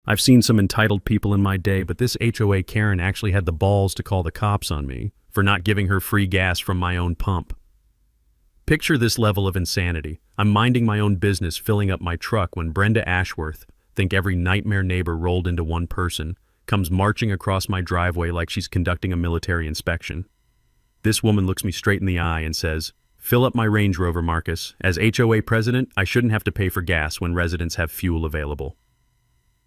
I've seen some entitled people in my day, but this HOA Karen actually had the balls to call the cops on me for not giving her free gas from my own pump. Picture this level of insanity. I'm minding my own business, filling up my truck when Brenda Ashworth, think every nightmare neighbor rolled into one person, comes marching across my driveway like she's conducting a military inspection. This woman looks me straight in the eye and says, "Fill up my Range Rover, Marcus. As HOA president, I shouldn't have to pay for gas when residents have fuel available."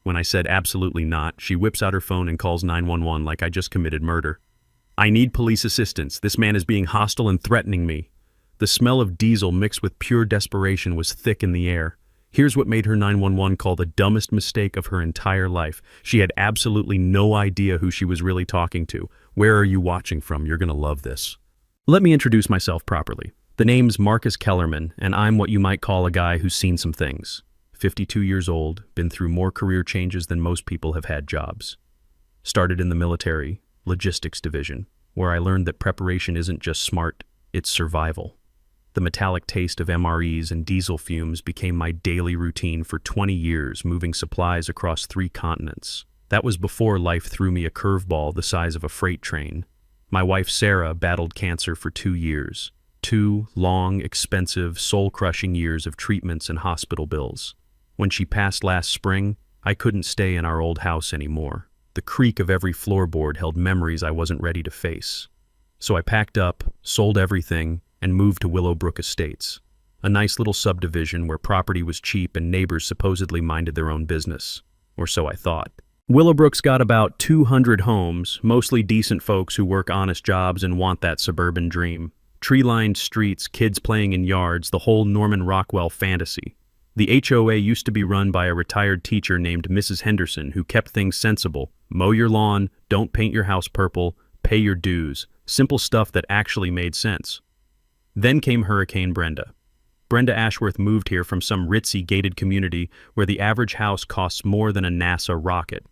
When I said absolutely not, she whips out her phone and calls 911 like I just committed murder. "I need police assistance. This man is being hostile and threatening me." The smell of diesel mixed with pure desperation was thick in the air. Here's what made her 911 call the dumbest mistake of her entire life. She had absolutely no idea who she was really talking to. Where are you watching from? You're gonna love this. Let me introduce myself properly. The name's Marcus Kellerman, and I'm what you might call a guy who's seen some things. 52 years old, been through more career changes than most people have had jobs. Started in the military, logistics division, where I learned that preparation isn't just smart, it's survival. The metallic taste of MREs and diesel fumes became my daily routine for 20 years, moving supplies across 3 continents. That was before life threw me a curveball the size of a freight train. My wife Sarah battled cancer for 2 years. 2 long, expensive, soul-crushing years of treatments and hospital bills. When she passed last spring, I couldn't stay in our old house anymore. The creak of every floorboard held memories I wasn't ready to face. So I packed up, sold everything, and moved to Willowbrook Estates, a nice little subdivision where property was cheap and neighbors supposedly minded their own business. Or so I thought. Willowbrook's got about 200 homes, mostly decent folks who work honest jobs and want that suburban dream. Tree-lined streets, kids playing in yards, the whole Norman Rockwell fantasy. The HOA used to be run by a retired teacher named Mrs. Henderson who kept things sensible. Mow your lawn, don't paint your house purple, pay your dues. Simple stuff that actually made sense. Then came Hurricane Brenda. Brenda Ashworth moved here from some ritzy gated community where the average house costs more than a NASA rocket.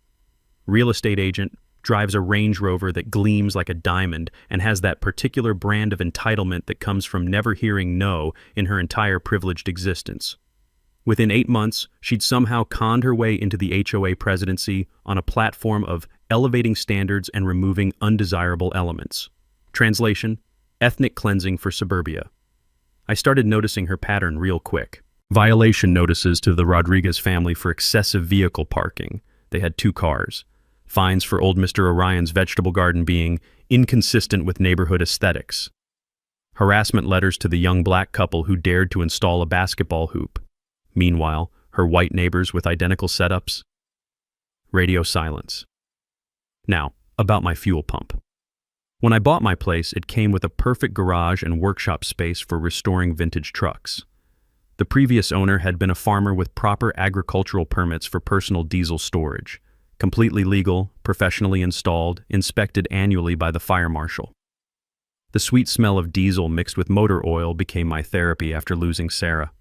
Real estate agent, drives a Range Rover that gleams like a diamond and has that particular brand of entitlement that comes from never hearing no in her entire privileged existence. Within 8 months, she'd somehow conned her way into the HOA presidency on a platform of elevating standards and removing undesirable elements. Translation: ethnic cleansing for suburbia. I started noticing her pattern real quick. Violation notices to the Rodriguez family for excessive vehicle parking. They had 2 cars. Fines for old Mr. Orion's vegetable garden being inconsistent with neighborhood aesthetics. Harassment letters to the young black couple who dared to install a basketball hoop. Meanwhile, her white neighbors with identical setups. Radio silence. Now, about my fuel pump. When I bought my place, it came with a perfect garage and workshop space for restoring vintage trucks. The previous owner had been a farmer with proper agricultural permits for personal diesel storage, completely legal, professionally installed, inspected annually by the fire marshal. The sweet smell of diesel mixed with motor oil became my therapy after losing Sarah.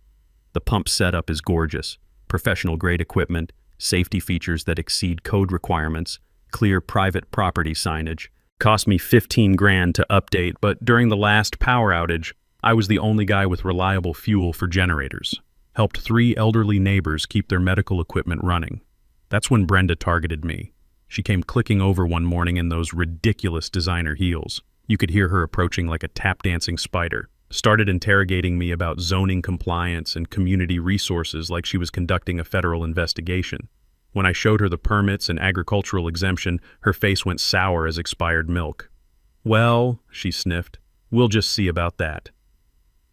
The pump setup is gorgeous, professional-grade equipment, safety features that exceed code requirements, clear private property signage. Cost me 15 grand to update, but during the last power outage, I was the only guy with reliable fuel for generators. Helped 3 elderly neighbors keep their medical equipment running. That's when Brenda targeted me. She came clicking over one morning in those ridiculous designer heels. You could hear her approaching like a tap-dancing spider. Started interrogating me about zoning compliance and community resources like she was conducting a federal investigation. When I showed her the permits and agricultural exemption, her face went sour as expired milk. "Well," she sniffed, "we'll just see about that."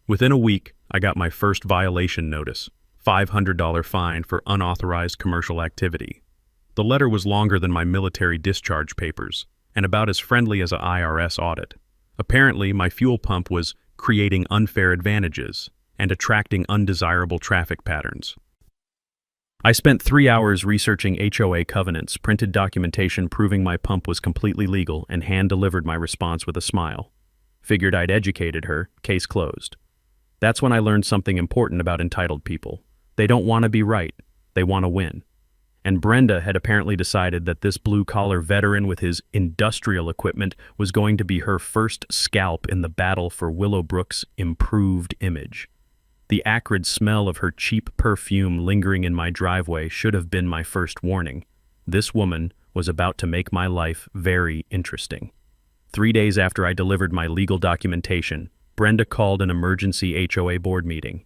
Within a week, I got my first violation notice, $500 fine for unauthorized commercial activity. The letter was longer than my military discharge papers, and about as friendly as an IRS audit. Apparently, my fuel pump was creating unfair advantages and attracting undesirable traffic patterns. I spent 3 hours researching HOA covenants, printed documentation proving my pump was completely legal, and hand-delivered my response with a smile. Figured I'd educated her, case closed. That's when I learned something important about entitled people. They don't want to be right, they want to win. And Brenda had apparently decided that this blue-collar veteran with his industrial equipment was going to be her first scalp in the battle for Willowbrook's improved image. The acrid smell of her cheap perfume lingering in my driveway should have been my first warning. This woman was about to make my life very interesting. 3 days after I delivered my legal documentation, Brenda called an emergency HOA board meeting.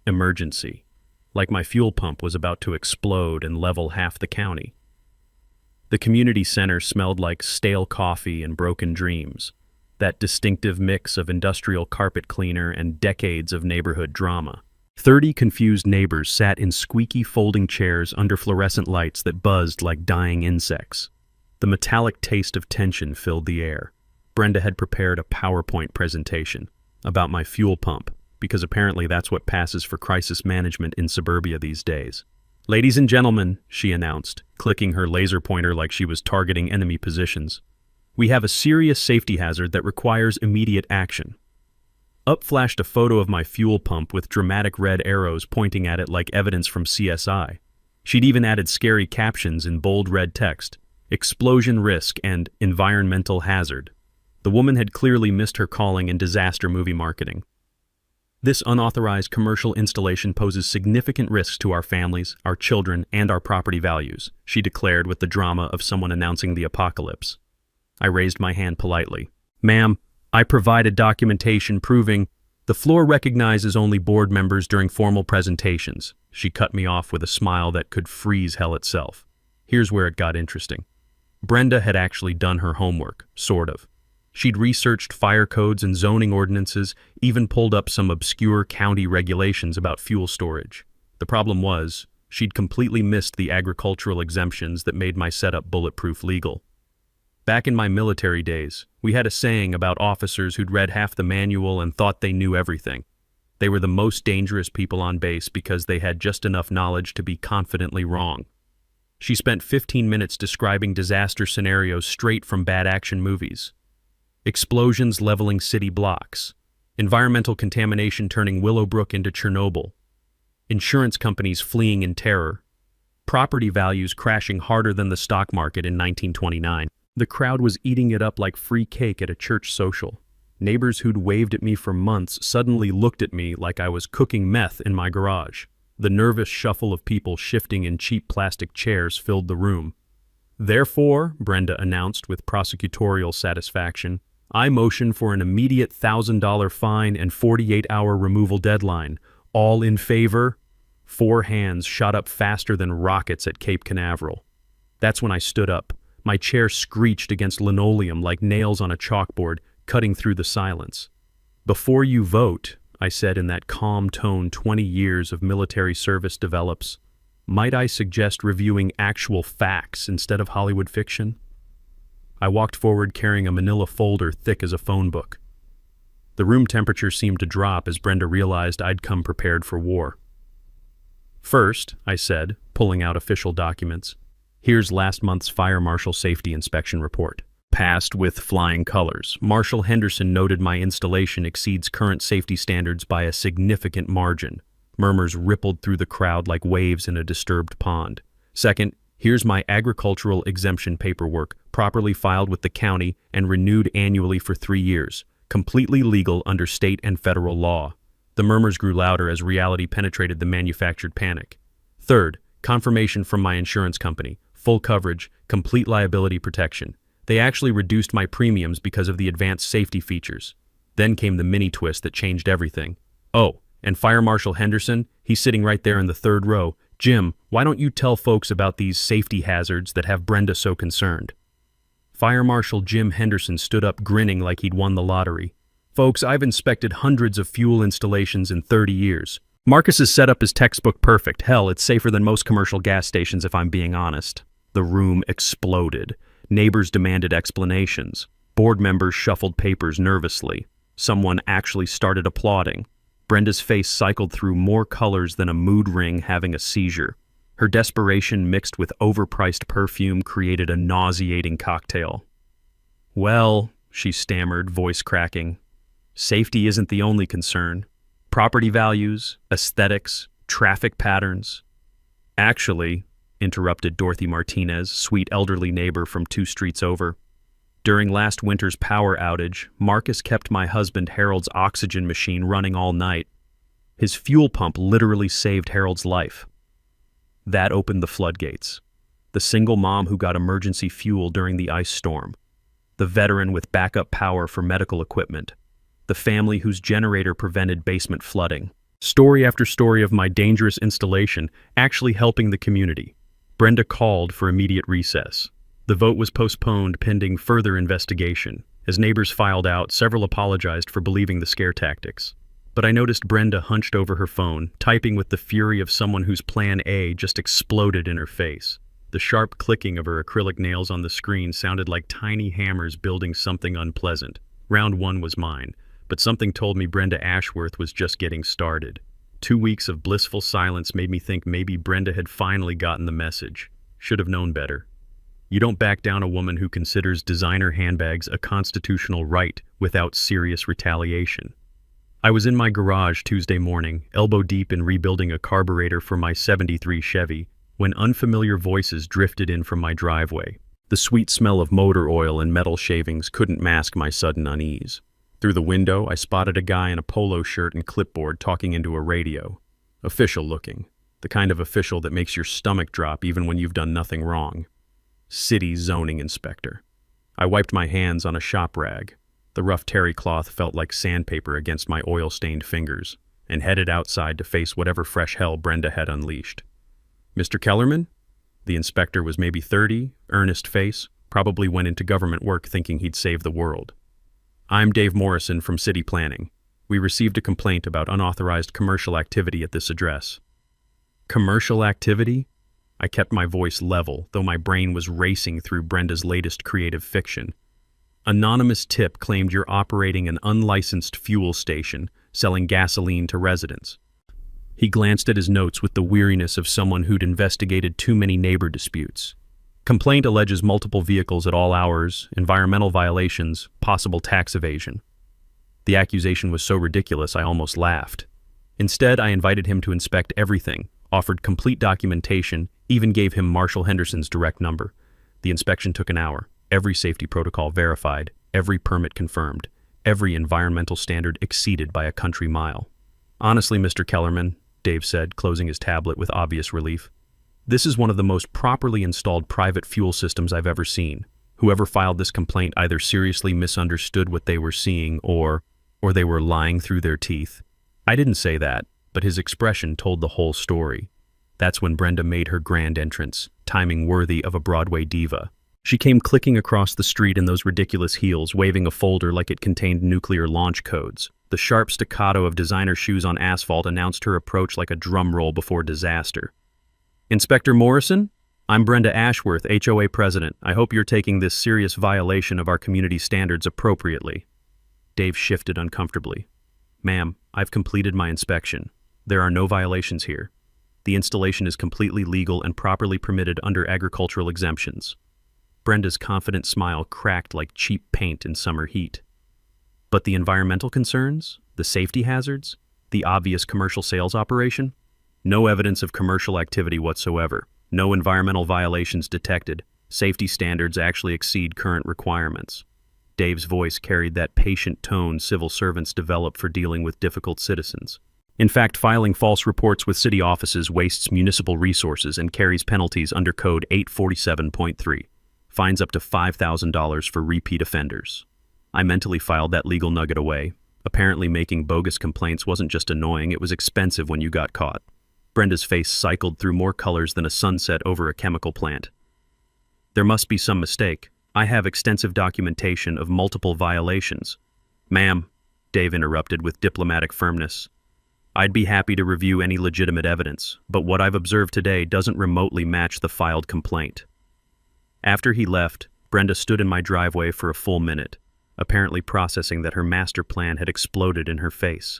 Emergency. Like my fuel pump was about to explode and level half the county. The community center smelled like stale coffee and broken dreams, that distinctive mix of industrial carpet cleaner and decades of neighborhood drama. 30 confused neighbors sat in squeaky folding chairs under fluorescent lights that buzzed like dying insects. The metallic taste of tension filled the air. Brenda had prepared a PowerPoint presentation about my fuel pump, because apparently that's what passes for crisis management in suburbia these days. "Ladies and gentlemen," she announced, clicking her laser pointer like she was targeting enemy positions, "we have a serious safety hazard that requires immediate action." Up flashed a photo of my fuel pump with dramatic red arrows pointing at it like evidence from CSI. She'd even added scary captions in bold red text: "Explosion risk" and "Environmental hazard." The woman had clearly missed her calling in disaster movie marketing. "This unauthorized commercial installation poses significant risks to our families, our children, and our property values," she declared with the drama of someone announcing the apocalypse. I raised my hand politely. "Ma'am, I provided documentation proving the floor recognizes only board members during formal presentations." She cut me off with a smile that could freeze hell itself. Here's where it got interesting. Brenda had actually done her homework, sort of. She'd researched fire codes and zoning ordinances, even pulled up some obscure county regulations about fuel storage. The problem was, she'd completely missed the agricultural exemptions that made my setup bulletproof legal. Back in my military days, we had a saying about officers who'd read half the manual and thought they knew everything. They were the most dangerous people on base because they had just enough knowledge to be confidently wrong. She spent 15 minutes describing disaster scenarios straight from bad action movies. Explosions leveling city blocks, environmental contamination turning Willowbrook into Chernobyl, insurance companies fleeing in terror, property values crashing harder than the stock market in 1929. The crowd was eating it up like free cake at a church social. Neighbors who'd waved at me for months suddenly looked at me like I was cooking meth in my garage. The nervous shuffle of people shifting in cheap plastic chairs filled the room. "Therefore," Brenda announced with prosecutorial satisfaction, "I motion for an immediate $1,000 fine and 48-hour removal deadline. All in favor?" 4 hands shot up faster than rockets at Cape Canaveral. That's when I stood up. My chair screeched against linoleum like nails on a chalkboard, cutting through the silence. "Before you vote," I said in that calm tone 20 years of military service develops, "might I suggest reviewing actual facts instead of Hollywood fiction?" I walked forward carrying a manila folder thick as a phone book. The room temperature seemed to drop as Brenda realized I'd come prepared for war. "First," I said, pulling out official documents, "here's last month's Fire Marshal Safety Inspection Report. Passed with flying colors. Marshal Henderson noted my installation exceeds current safety standards by a significant margin." Murmurs rippled through the crowd like waves in a disturbed pond. "Second, here's my agricultural exemption paperwork, properly filed with the county and renewed annually for 3 years, completely legal under state and federal law." The murmurs grew louder as reality penetrated the manufactured panic. "Third, confirmation from my insurance company, full coverage, complete liability protection. They actually reduced my premiums because of the advanced safety features." Then came the mini twist that changed everything. "Oh, and Fire Marshal Henderson, he's sitting right there in the 3rd row. Jim, why don't you tell folks about these safety hazards that have Brenda so concerned?" Fire Marshal Jim Henderson stood up grinning like he'd won the lottery. "Folks, I've inspected hundreds of fuel installations in 30 years. Marcus's setup is textbook perfect. Hell, it's safer than most commercial gas stations if I'm being honest." The room exploded. Neighbors demanded explanations. Board members shuffled papers nervously. Someone actually started applauding. Brenda's face cycled through more colors than a mood ring having a seizure. Her desperation mixed with overpriced perfume created a nauseating cocktail. "Well," she stammered, voice cracking, "safety isn't the only concern. Property values, aesthetics, traffic patterns." "Actually," interrupted Dorothy Martinez, sweet elderly neighbor from 2 streets over, "during last winter's power outage, Marcus kept my husband Harold's oxygen machine running all night. His fuel pump literally saved Harold's life." That opened the floodgates. The single mom who got emergency fuel during the ice storm. The veteran with backup power for medical equipment. The family whose generator prevented basement flooding. Story after story of my dangerous installation actually helping the community. Brenda called for immediate recess. The vote was postponed pending further investigation. As neighbors filed out, several apologized for believing the scare tactics. But I noticed Brenda hunched over her phone, typing with the fury of someone whose plan A just exploded in her face. The sharp clicking of her acrylic nails on the screen sounded like tiny hammers building something unpleasant. Round one was mine, but something told me Brenda Ashworth was just getting started. 2 weeks of blissful silence made me think maybe Brenda had finally gotten the message. Should have known better. You don't back down a woman who considers designer handbags a constitutional right without serious retaliation. I was in my garage Tuesday morning, elbow deep in rebuilding a carburetor for my '73 Chevy, when unfamiliar voices drifted in from my driveway. The sweet smell of motor oil and metal shavings couldn't mask my sudden unease. Through the window, I spotted a guy in a polo shirt and clipboard talking into a radio. Official looking. The kind of official that makes your stomach drop even when you've done nothing wrong. City zoning inspector. I wiped my hands on a shop rag. The rough terry cloth felt like sandpaper against my oil-stained fingers, and headed outside to face whatever fresh hell Brenda had unleashed. Mr. Kellerman? The inspector was maybe 30, earnest face, probably went into government work thinking he'd save the world. I'm Dave Morrison from City Planning. We received a complaint about unauthorized commercial activity at this address. Commercial activity? I kept my voice level, though my brain was racing through Brenda's latest creative fiction. Anonymous tip claimed you're operating an unlicensed fuel station, selling gasoline to residents. He glanced at his notes with the weariness of someone who'd investigated too many neighbor disputes. Complaint alleges multiple vehicles at all hours, environmental violations, possible tax evasion. The accusation was so ridiculous I almost laughed. Instead, I invited him to inspect everything, offered complete documentation, even gave him Marshall Henderson's direct number. The inspection took an hour, every safety protocol verified, every permit confirmed, every environmental standard exceeded by a country mile. Honestly, Mr. Kellerman, Dave said, closing his tablet with obvious relief, this is one of the most properly installed private fuel systems I've ever seen. Whoever filed this complaint either seriously misunderstood what they were seeing or they were lying through their teeth. I didn't say that, but his expression told the whole story. That's when Brenda made her grand entrance, timing worthy of a Broadway diva. She came clicking across the street in those ridiculous heels, waving a folder like it contained nuclear launch codes. The sharp staccato of designer shoes on asphalt announced her approach like a drum roll before disaster. Inspector Morrison? I'm Brenda Ashworth, HOA president. I hope you're taking this serious violation of our community standards appropriately. Dave shifted uncomfortably. Ma'am, I've completed my inspection. There are no violations here. The installation is completely legal and properly permitted under agricultural exemptions. Brenda's confident smile cracked like cheap paint in summer heat. But the environmental concerns? The safety hazards? The obvious commercial sales operation? No evidence of commercial activity whatsoever. No environmental violations detected. Safety standards actually exceed current requirements. Dave's voice carried that patient tone civil servants develop for dealing with difficult citizens. In fact, filing false reports with city offices wastes municipal resources and carries penalties under Code 847.3. Fines up to $5,000 for repeat offenders. I mentally filed that legal nugget away. Apparently making bogus complaints wasn't just annoying, it was expensive when you got caught. Brenda's face cycled through more colors than a sunset over a chemical plant. There must be some mistake. I have extensive documentation of multiple violations. Ma'am, Dave interrupted with diplomatic firmness. I'd be happy to review any legitimate evidence, but what I've observed today doesn't remotely match the filed complaint. After he left, Brenda stood in my driveway for a full minute, apparently processing that her master plan had exploded in her face.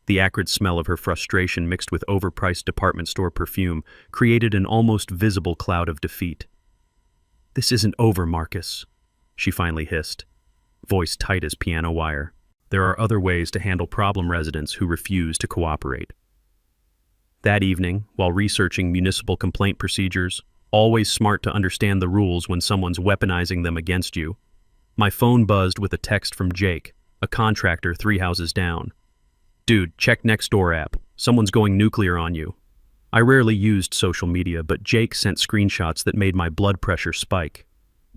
The acrid smell of her frustration mixed with overpriced department store perfume created an almost visible cloud of defeat. This isn't over, Marcus, she finally hissed, voice tight as piano wire. There are other ways to handle problem residents who refuse to cooperate. That evening, while researching municipal complaint procedures, always smart to understand the rules when someone's weaponizing them against you, my phone buzzed with a text from Jake, a contractor 3 houses down. Dude, check Nextdoor app. Someone's going nuclear on you. I rarely used social media, but Jake sent screenshots that made my blood pressure spike.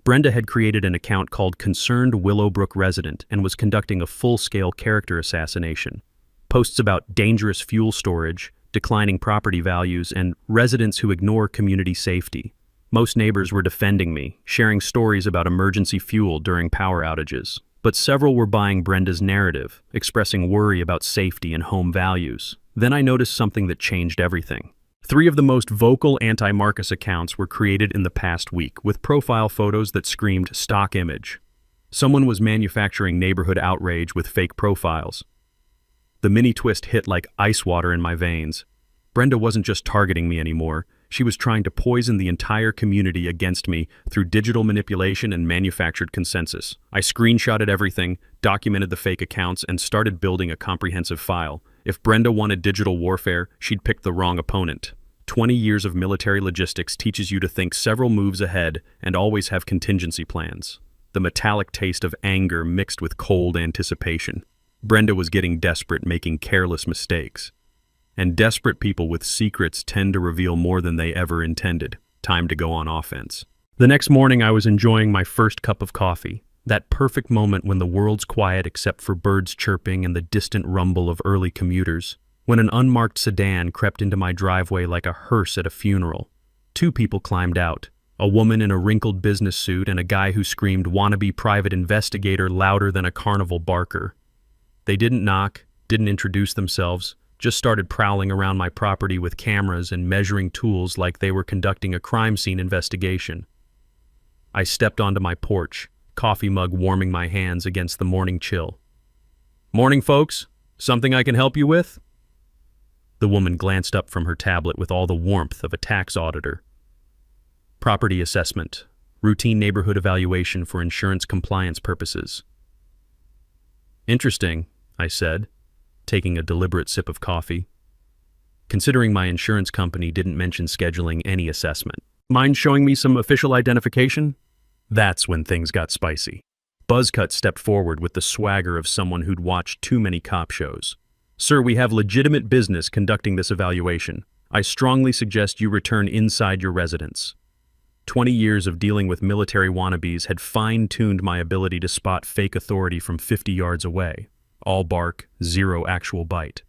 Brenda had created an account called Concerned Willowbrook Resident and was conducting a full-scale character assassination. Posts about dangerous fuel storage, declining property values, and residents who ignore community safety. Most neighbors were defending me, sharing stories about emergency fuel during power outages. But several were buying Brenda's narrative, expressing worry about safety and home values. Then I noticed something that changed everything. 3 of the most vocal anti-Marcus accounts were created in the past week, with profile photos that screamed stock image. Someone was manufacturing neighborhood outrage with fake profiles. The mini twist hit like ice water in my veins. Brenda wasn't just targeting me anymore. She was trying to poison the entire community against me through digital manipulation and manufactured consensus. I screenshotted everything, documented the fake accounts, and started building a comprehensive file. If Brenda wanted digital warfare, she'd picked the wrong opponent. 20 years of military logistics teaches you to think several moves ahead and always have contingency plans. The metallic taste of anger mixed with cold anticipation. Brenda was getting desperate, making careless mistakes. And desperate people with secrets tend to reveal more than they ever intended. Time to go on offense. The next morning I was enjoying my first cup of coffee. That perfect moment when the world's quiet except for birds chirping and the distant rumble of early commuters. When an unmarked sedan crept into my driveway like a hearse at a funeral. 2 people climbed out. A woman in a wrinkled business suit and a guy who screamed wannabe private investigator louder than a carnival barker. They didn't knock, didn't introduce themselves. Just started prowling around my property with cameras and measuring tools like they were conducting a crime scene investigation. I stepped onto my porch, coffee mug warming my hands against the morning chill. "Morning, folks. Something I can help you with?" The woman glanced up from her tablet with all the warmth of a tax auditor. "Property assessment. Routine neighborhood evaluation for insurance compliance purposes." "Interesting," I said, taking a deliberate sip of coffee. Considering my insurance company didn't mention scheduling any assessment. "Mind showing me some official identification?" That's when things got spicy. Buzzcut stepped forward with the swagger of someone who'd watched too many cop shows. "Sir, we have legitimate business conducting this evaluation. I strongly suggest you return inside your residence." 20 years of dealing with military wannabes had fine-tuned my ability to spot fake authority from 50 yards away. All bark, zero actual bite.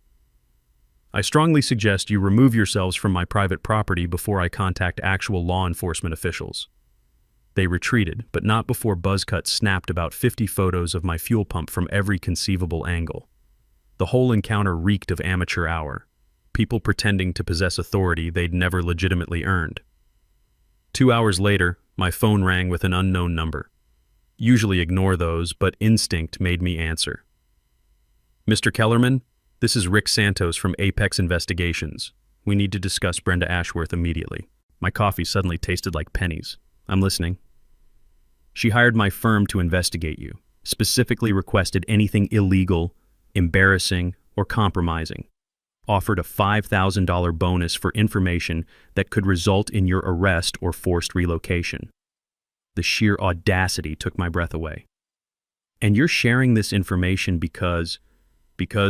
"I strongly suggest you remove yourselves from my private property before I contact actual law enforcement officials." They retreated, but not before Buzzcut snapped about 50 photos of my fuel pump from every conceivable angle. The whole encounter reeked of amateur hour. People pretending to possess authority they'd never legitimately earned. 2 hours later, my phone rang with an unknown number. Usually ignore those, but instinct made me answer. "Mr. Kellerman, this is Rick Santos from Apex Investigations. We need to discuss Brenda Ashworth immediately." My coffee suddenly tasted like pennies. "I'm listening." "She hired my firm to investigate you, specifically requested anything illegal, embarrassing, or compromising. Offered a $5,000 bonus for information that could result in your arrest or forced relocation." The sheer audacity took my breath away. "And you're sharing this information because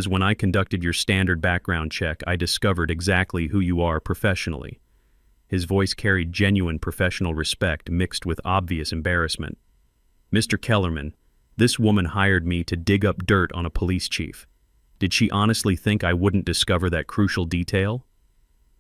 when I conducted your standard background check, I discovered exactly who you are professionally." His voice carried genuine professional respect mixed with obvious embarrassment. "Mr. Kellerman, this woman hired me to dig up dirt on a police chief. Did she honestly think I wouldn't discover that crucial detail?"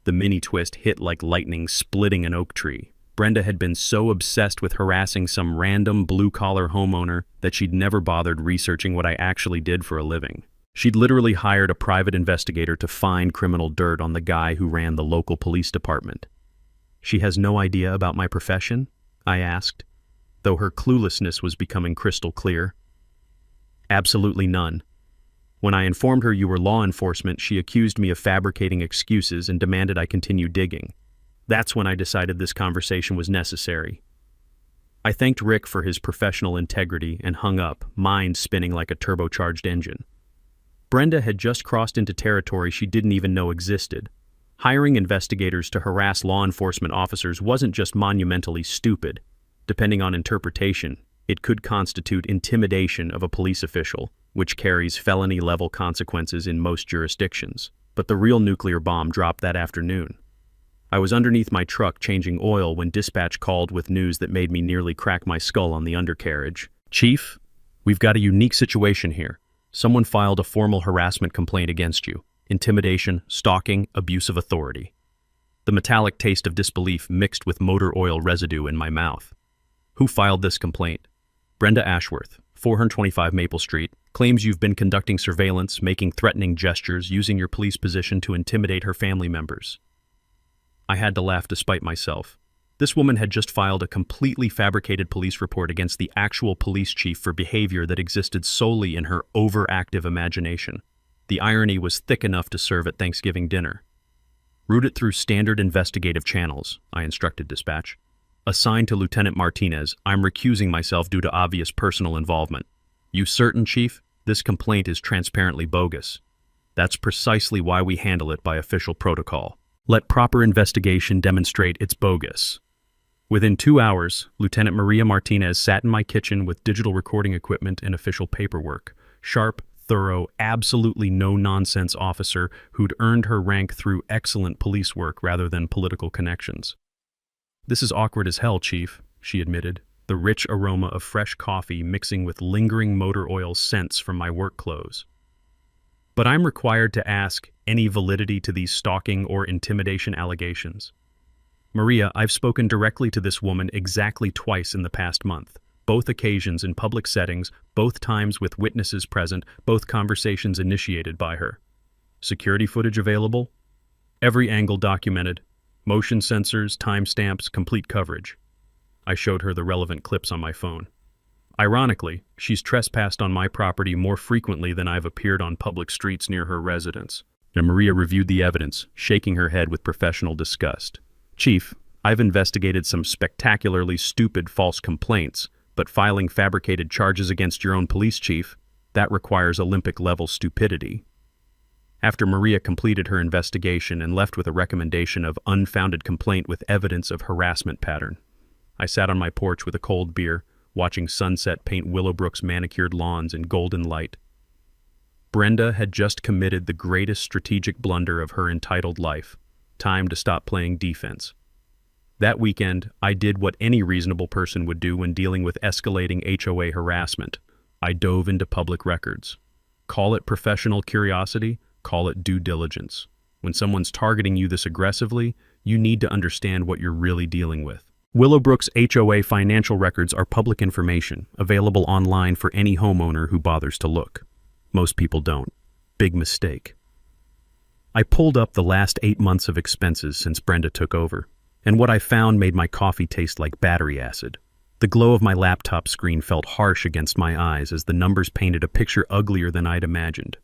The mini twist hit like lightning splitting an oak tree. Brenda had been so obsessed with harassing some random blue-collar homeowner that she'd never bothered researching what I actually did for a living. She'd literally hired a private investigator to find criminal dirt on the guy who ran the local police department. "She has no idea about my profession?" I asked, though her cluelessness was becoming crystal clear. "Absolutely none. When I informed her you were law enforcement, she accused me of fabricating excuses and demanded I continue digging. That's when I decided this conversation was necessary." I thanked Rick for his professional integrity and hung up, mind spinning like a turbocharged engine. Brenda had just crossed into territory she didn't even know existed. Hiring investigators to harass law enforcement officers wasn't just monumentally stupid. Depending on interpretation, it could constitute intimidation of a police official, which carries felony-level consequences in most jurisdictions. But the real nuclear bomb dropped that afternoon. I was underneath my truck changing oil when dispatch called with news that made me nearly crack my skull on the undercarriage. "Chief, we've got a unique situation here. Someone filed a formal harassment complaint against you. Intimidation, stalking, abuse of authority." The metallic taste of disbelief mixed with motor oil residue in my mouth. "Who filed this complaint?" "Brenda Ashworth, 425 Maple Street, claims you've been conducting surveillance, making threatening gestures, using your police position to intimidate her family members." I had to laugh despite myself. This woman had just filed a completely fabricated police report against the actual police chief for behavior that existed solely in her overactive imagination. The irony was thick enough to serve at Thanksgiving dinner. "Route it through standard investigative channels," I instructed dispatch. "Assigned to Lieutenant Martinez, I'm recusing myself due to obvious personal involvement." "You certain, Chief? This complaint is transparently bogus." "That's precisely why we handle it by official protocol. Let proper investigation demonstrate it's bogus." Within 2 hours, Lieutenant Maria Martinez sat in my kitchen with digital recording equipment and official paperwork. Sharp, thorough, absolutely no-nonsense officer who'd earned her rank through excellent police work rather than political connections. "This is awkward as hell, Chief," she admitted, the rich aroma of fresh coffee mixing with lingering motor oil scents from my work clothes. "But I'm required to ask, any validity to these stalking or intimidation allegations?" "Maria, I've spoken directly to this woman exactly twice in the past month. Both occasions in public settings, both times with witnesses present, both conversations initiated by her." "Security footage available?" "Every angle documented. Motion sensors, timestamps, complete coverage." I showed her the relevant clips on my phone. "Ironically, she's trespassed on my property more frequently than I've appeared on public streets near her residence." And Maria reviewed the evidence, shaking her head with professional disgust. "Chief, I've investigated some spectacularly stupid false complaints, but filing fabricated charges against your own police chief, that requires Olympic-level stupidity." After Maria completed her investigation and left with a recommendation of unfounded complaint with evidence of harassment pattern, I sat on my porch with a cold beer, watching sunset paint Willowbrook's manicured lawns in golden light. Brenda had just committed the greatest strategic blunder of her entitled life. Time to stop playing defense. That weekend, I did what any reasonable person would do when dealing with escalating HOA harassment. I dove into public records. Call it professional curiosity, call it due diligence. When someone's targeting you this aggressively, you need to understand what you're really dealing with. Willowbrook's HOA financial records are public information, available online for any homeowner who bothers to look. Most people don't. Big mistake. I pulled up the last 8 months of expenses since Brenda took over, and what I found made my coffee taste like battery acid. The glow of my laptop screen felt harsh against my eyes as the numbers painted a picture uglier than I'd imagined.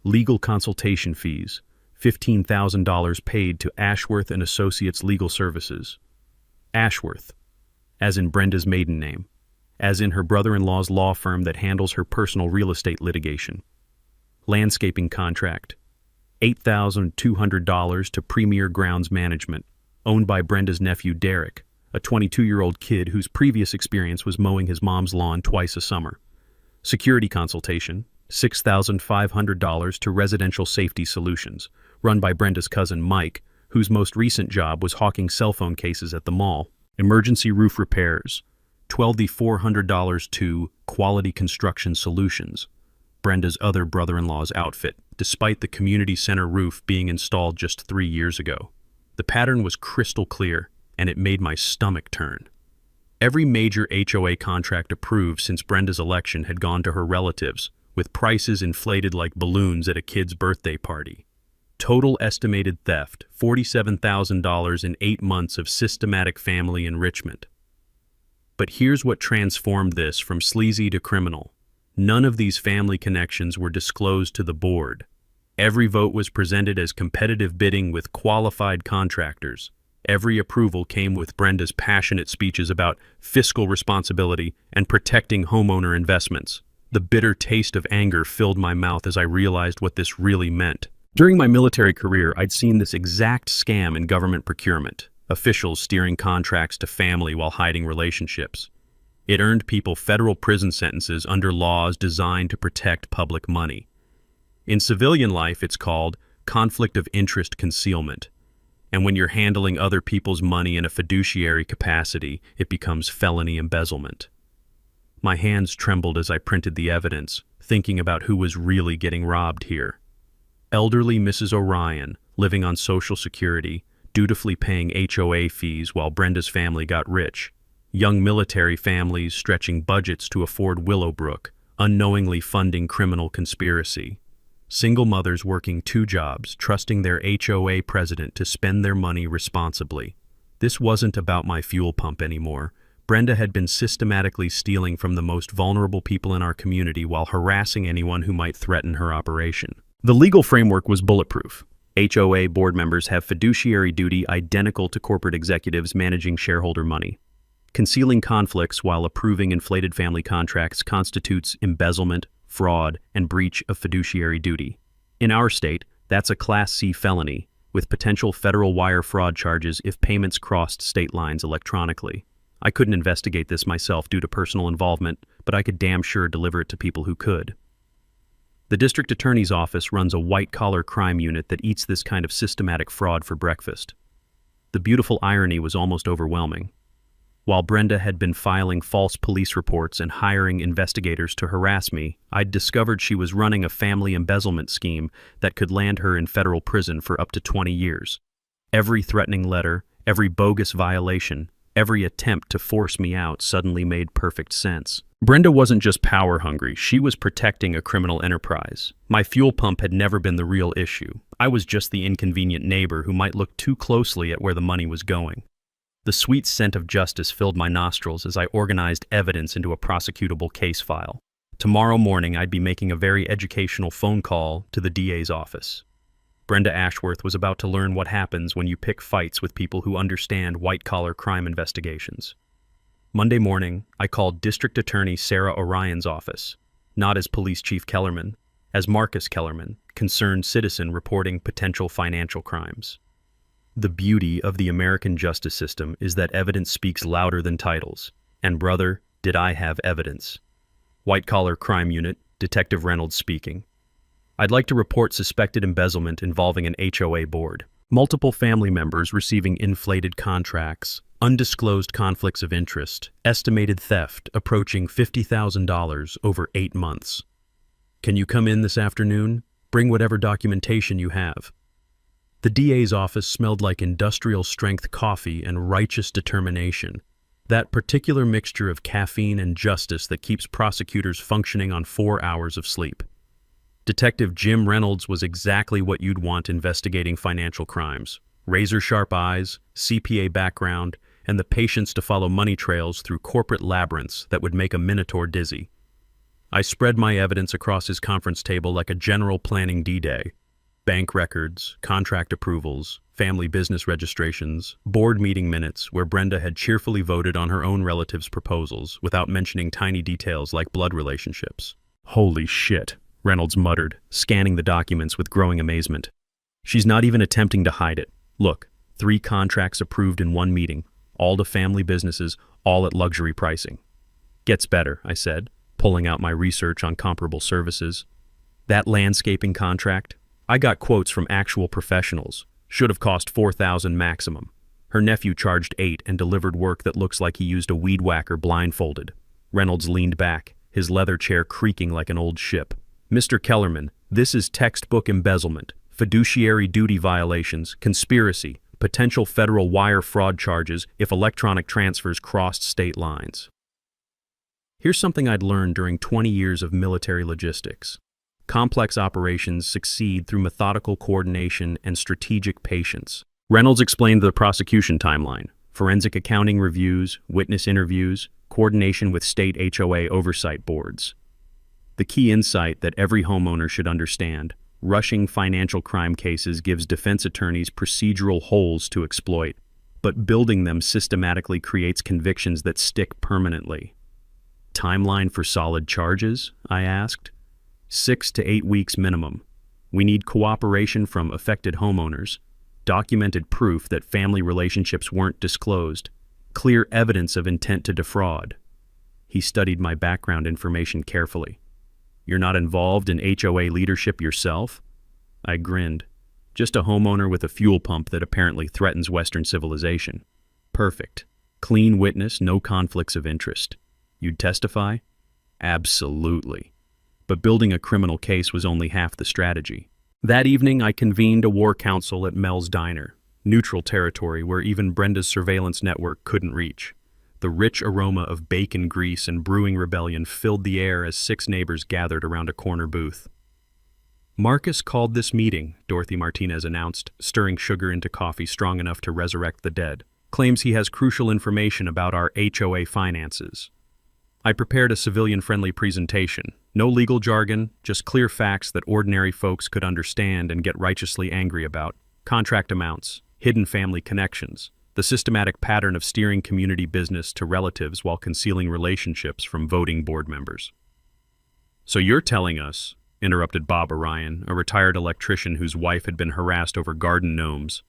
Legal consultation fees, $15,000 paid to Ashworth and Associates Legal Services. Ashworth, as in Brenda's maiden name, as in her brother-in-law's law firm that handles her personal real estate litigation. Landscaping contract, $8,200 to Premier Grounds Management, owned by Brenda's nephew Derek, a 22-year-old kid whose previous experience was mowing his mom's lawn twice a summer. Security consultation, $6,500 to Residential Safety Solutions, run by Brenda's cousin Mike, whose most recent job was hawking cell phone cases at the mall. Emergency roof repairs, $12,400 to Quality Construction Solutions, Brenda's other brother-in-law's outfit, despite the community center roof being installed just 3 years ago. The pattern was crystal clear, and it made my stomach turn. Every major HOA contract approved since Brenda's election had gone to her relatives, with prices inflated like balloons at a kid's birthday party. Total estimated theft, $47,000 in 8 months of systematic family enrichment. But here's what transformed this from sleazy to criminal. None of these family connections were disclosed to the board. Every vote was presented as competitive bidding with qualified contractors. Every approval came with Brenda's passionate speeches about fiscal responsibility and protecting homeowner investments. The bitter taste of anger filled my mouth as I realized what this really meant. During my military career, I'd seen this exact scam in government procurement, officials steering contracts to family while hiding relationships. It earned people federal prison sentences under laws designed to protect public money. In civilian life, it's called conflict of interest concealment. And when you're handling other people's money in a fiduciary capacity, it becomes felony embezzlement. My hands trembled as I printed the evidence, thinking about who was really getting robbed here. Elderly Mrs. Orion, living on Social Security, dutifully paying HOA fees while Brenda's family got rich. Young military families stretching budgets to afford Willowbrook, unknowingly funding criminal conspiracy. Single mothers working 2 jobs, trusting their HOA president to spend their money responsibly. This wasn't about my fuel pump anymore. Brenda had been systematically stealing from the most vulnerable people in our community while harassing anyone who might threaten her operation. The legal framework was bulletproof. HOA board members have fiduciary duty identical to corporate executives managing shareholder money. Concealing conflicts while approving inflated family contracts constitutes embezzlement, fraud, and breach of fiduciary duty. In our state, that's a Class C felony, with potential federal wire fraud charges if payments crossed state lines electronically. I couldn't investigate this myself due to personal involvement, but I could damn sure deliver it to people who could. The district attorney's office runs a white-collar crime unit that eats this kind of systematic fraud for breakfast. The beautiful irony was almost overwhelming. While Brenda had been filing false police reports and hiring investigators to harass me, I'd discovered she was running a family embezzlement scheme that could land her in federal prison for up to 20 years. Every threatening letter, every bogus violation, every attempt to force me out suddenly made perfect sense. Brenda wasn't just power hungry, she was protecting a criminal enterprise. My fuel pump had never been the real issue. I was just the inconvenient neighbor who might look too closely at where the money was going. The sweet scent of justice filled my nostrils as I organized evidence into a prosecutable case file. Tomorrow morning, I'd be making a very educational phone call to the DA's office. Brenda Ashworth was about to learn what happens when you pick fights with people who understand white-collar crime investigations. Monday morning, I called District Attorney Sarah Orion's office, not as Police Chief Kellerman, as Marcus Kellerman, concerned citizen reporting potential financial crimes. The beauty of the American justice system is that evidence speaks louder than titles. And brother, did I have evidence. White-collar crime unit, Detective Reynolds speaking. I'd like to report suspected embezzlement involving an HOA board. Multiple family members receiving inflated contracts, undisclosed conflicts of interest, estimated theft approaching $50,000 over 8 months. Can you come in this afternoon? Bring whatever documentation you have. The DA's office smelled like industrial-strength coffee and righteous determination, that particular mixture of caffeine and justice that keeps prosecutors functioning on 4 hours of sleep. Detective Jim Reynolds was exactly what you'd want investigating financial crimes. Razor-sharp eyes, CPA background, and the patience to follow money trails through corporate labyrinths that would make a minotaur dizzy. I spread my evidence across his conference table like a general planning D-Day. Bank records, contract approvals, family business registrations, board meeting minutes where Brenda had cheerfully voted on her own relatives' proposals without mentioning tiny details like blood relationships. Holy shit, Reynolds muttered, scanning the documents with growing amazement. She's not even attempting to hide it. Look, 3 contracts approved in 1 meeting, all to family businesses, all at luxury pricing. Gets better, I said, pulling out my research on comparable services. That landscaping contract? I got quotes from actual professionals. Should have cost $4,000 maximum. Her nephew charged $8 and delivered work that looks like he used a weed whacker blindfolded. Reynolds leaned back, his leather chair creaking like an old ship. Mr. Kellerman, this is textbook embezzlement, fiduciary duty violations, conspiracy, potential federal wire fraud charges if electronic transfers crossed state lines. Here's something I'd learned during 20 years of military logistics. Complex operations succeed through methodical coordination and strategic patience. Reynolds explained the prosecution timeline: forensic accounting reviews, witness interviews, coordination with state HOA oversight boards. The key insight that every homeowner should understand: rushing financial crime cases gives defense attorneys procedural holes to exploit, but building them systematically creates convictions that stick permanently. Timeline for solid charges? I asked. 6 to 8 weeks minimum. We need cooperation from affected homeowners, documented proof that family relationships weren't disclosed, clear evidence of intent to defraud. He studied my background information carefully. You're not involved in HOA leadership yourself? I grinned. Just a homeowner with a fuel pump that apparently threatens Western civilization. Perfect. Clean witness, no conflicts of interest. You'd testify? Absolutely. But building a criminal case was only half the strategy. That evening, I convened a war council at Mel's Diner, neutral territory where even Brenda's surveillance network couldn't reach. The rich aroma of bacon grease and brewing rebellion filled the air as 6 neighbors gathered around a corner booth. Marcus called this meeting, Dorothy Martinez announced, stirring sugar into coffee strong enough to resurrect the dead. Claims he has crucial information about our HOA finances. I prepared a civilian-friendly presentation. No legal jargon, just clear facts that ordinary folks could understand and get righteously angry about. Contract amounts, hidden family connections, the systematic pattern of steering community business to relatives while concealing relationships from voting board members. So you're telling us, interrupted Bob Orion, a retired electrician whose wife had been harassed over garden gnomes,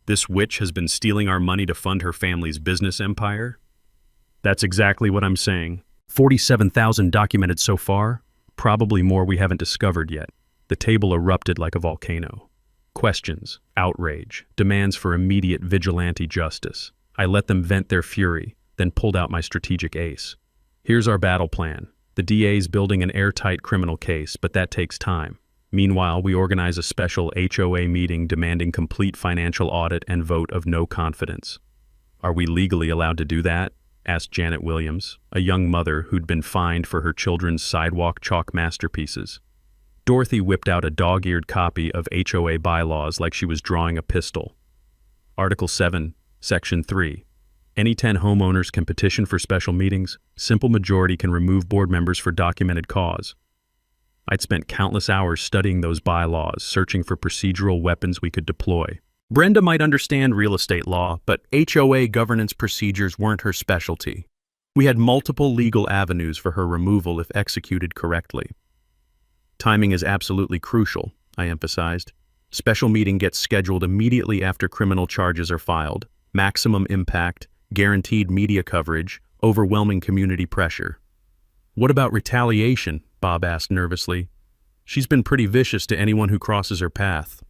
this witch has been stealing our money to fund her family's business empire? That's exactly what I'm saying. 47,000 documented so far, probably more we haven't discovered yet. The table erupted like a volcano. Questions, outrage, demands for immediate vigilante justice. I let them vent their fury, then pulled out my strategic ace. Here's our battle plan. The DA's building an airtight criminal case, but that takes time. Meanwhile, we organize a special HOA meeting demanding complete financial audit and vote of no confidence. Are we legally allowed to do that? Asked Janet Williams, a young mother who'd been fined for her children's sidewalk chalk masterpieces. Dorothy whipped out a dog-eared copy of HOA bylaws like she was drawing a pistol. Article 7, Section 3. Any 10 homeowners can petition for special meetings. Simple majority can remove board members for documented cause. I'd spent countless hours studying those bylaws, searching for procedural weapons we could deploy. Brenda might understand real estate law, but HOA governance procedures weren't her specialty. We had multiple legal avenues for her removal if executed correctly. Timing is absolutely crucial, I emphasized. Special meeting gets scheduled immediately after criminal charges are filed. Maximum impact, guaranteed media coverage, overwhelming community pressure. What about retaliation? Bob asked nervously. She's been pretty vicious to anyone who crosses her path.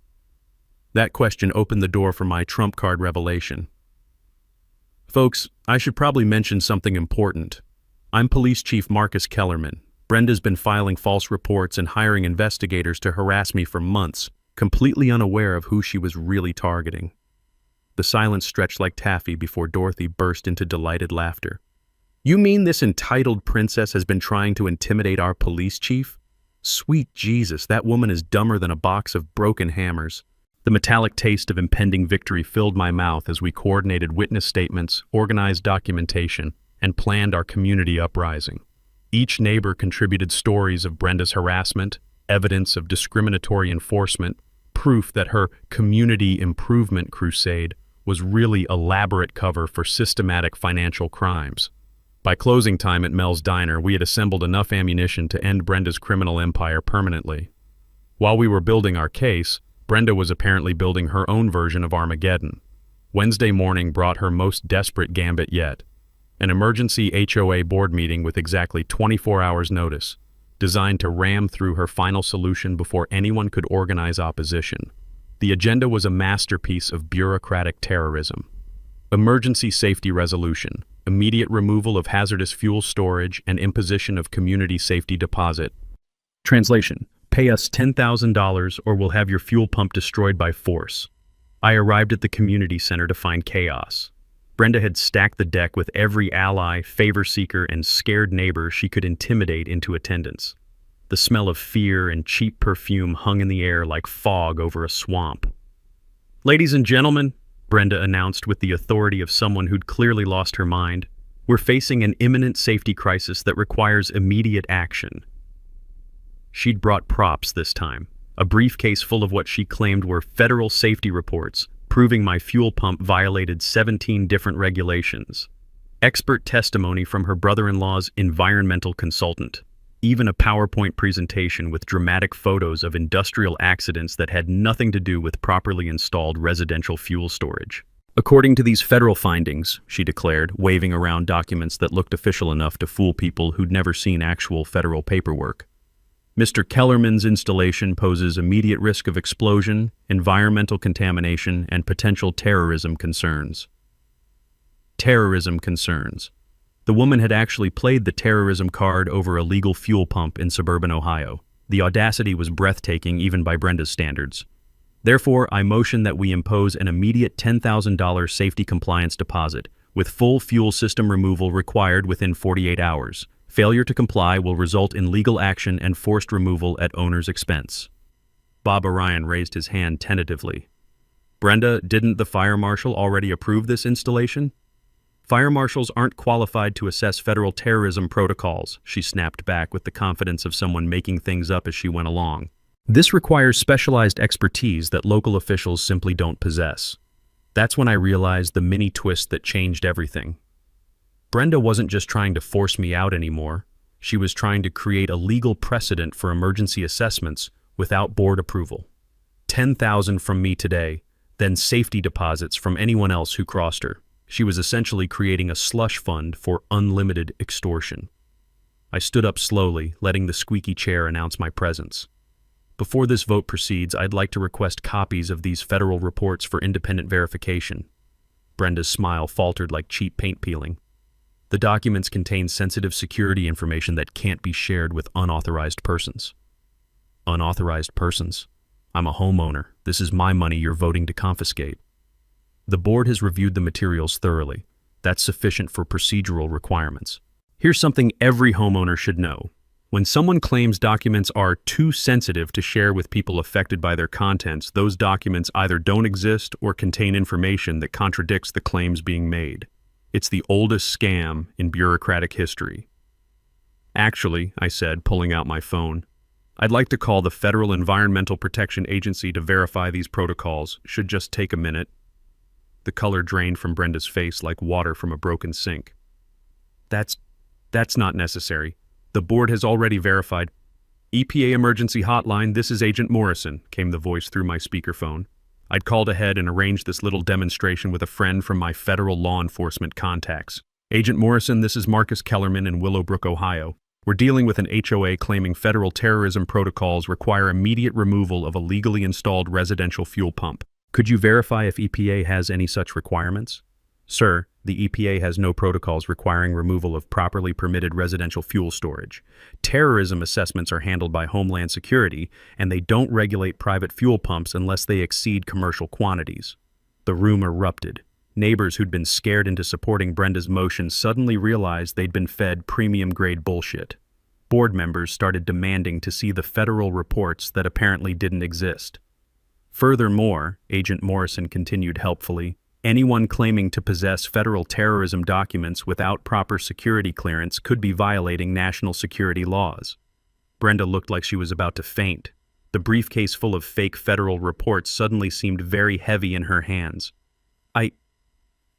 That question opened the door for my trump card revelation. Folks, I should probably mention something important. I'm Police Chief Marcus Kellerman. Brenda's been filing false reports and hiring investigators to harass me for months, completely unaware of who she was really targeting. The silence stretched like taffy before Dorothy burst into delighted laughter. You mean this entitled princess has been trying to intimidate our police chief? Sweet Jesus, that woman is dumber than a box of broken hammers. The metallic taste of impending victory filled my mouth as we coordinated witness statements, organized documentation, and planned our community uprising. Each neighbor contributed stories of Brenda's harassment, evidence of discriminatory enforcement, proof that her community improvement crusade was really elaborate cover for systematic financial crimes. By closing time at Mel's Diner, we had assembled enough ammunition to end Brenda's criminal empire permanently. While we were building our case, Brenda was apparently building her own version of Armageddon. Wednesday morning brought her most desperate gambit yet. An emergency HOA board meeting with exactly 24 hours notice, designed to ram through her final solution before anyone could organize opposition. The agenda was a masterpiece of bureaucratic terrorism. Emergency safety resolution, immediate removal of hazardous fuel storage, and imposition of community safety deposit. Translation: pay us $10,000 or we'll have your fuel pump destroyed by force. I arrived at the community center to find chaos. Brenda had stacked the deck with every ally, favor seeker, and scared neighbor she could intimidate into attendance. The smell of fear and cheap perfume hung in the air like fog over a swamp. Ladies and gentlemen, Brenda announced with the authority of someone who'd clearly lost her mind, we're facing an imminent safety crisis that requires immediate action. She'd brought props this time, a briefcase full of what she claimed were federal safety reports, proving my fuel pump violated 17 different regulations. Expert testimony from her brother-in-law's environmental consultant. Even a PowerPoint presentation with dramatic photos of industrial accidents that had nothing to do with properly installed residential fuel storage. According to these federal findings, she declared, waving around documents that looked official enough to fool people who'd never seen actual federal paperwork, Mr. Kellerman's installation poses immediate risk of explosion, environmental contamination, and potential terrorism concerns. Terrorism concerns. The woman had actually played the terrorism card over a legal fuel pump in suburban Ohio. The audacity was breathtaking even by Brenda's standards. Therefore, I motion that we impose an immediate $10,000 safety compliance deposit, with full fuel system removal required within 48 hours. Failure to comply will result in legal action and forced removal at owner's expense. Bob Orion raised his hand tentatively. Brenda, didn't the fire marshal already approve this installation? Fire marshals aren't qualified to assess federal terrorism protocols, she snapped back with the confidence of someone making things up as she went along. This requires specialized expertise that local officials simply don't possess. That's when I realized the mini twist that changed everything. Brenda wasn't just trying to force me out anymore. She was trying to create a legal precedent for emergency assessments without board approval. $10,000 from me today, then safety deposits from anyone else who crossed her. She was essentially creating a slush fund for unlimited extortion. I stood up slowly, letting the squeaky chair announce my presence. Before this vote proceeds, I'd like to request copies of these federal reports for independent verification. Brenda's smile faltered like cheap paint peeling. The documents contain sensitive security information that can't be shared with unauthorized persons. Unauthorized persons? I'm a homeowner. This is my money you're voting to confiscate. The board has reviewed the materials thoroughly. That's sufficient for procedural requirements. Here's something every homeowner should know. When someone claims documents are too sensitive to share with people affected by their contents, those documents either don't exist or contain information that contradicts the claims being made. It's the oldest scam in bureaucratic history. Actually, I said, pulling out my phone, I'd like to call the Federal Environmental Protection Agency to verify these protocols. Should just take a minute. The color drained from Brenda's face like water from a broken sink. That's not necessary. The board has already verified. EPA Emergency Hotline, this is Agent Morrison, came the voice through my speakerphone. I'd called ahead and arranged this little demonstration with a friend from my federal law enforcement contacts. Agent Morrison, this is Marcus Kellerman in Willowbrook, Ohio. We're dealing with an HOA claiming federal terrorism protocols require immediate removal of a legally installed residential fuel pump. Could you verify if EPA has any such requirements? Sir, the EPA has no protocols requiring removal of properly permitted residential fuel storage. Terrorism assessments are handled by Homeland Security, and they don't regulate private fuel pumps unless they exceed commercial quantities. The room erupted. Neighbors who'd been scared into supporting Brenda's motion suddenly realized they'd been fed premium-grade bullshit. Board members started demanding to see the federal reports that apparently didn't exist. Furthermore, Agent Morrison continued helpfully, anyone claiming to possess federal terrorism documents without proper security clearance could be violating national security laws. Brenda looked like she was about to faint. The briefcase full of fake federal reports suddenly seemed very heavy in her hands.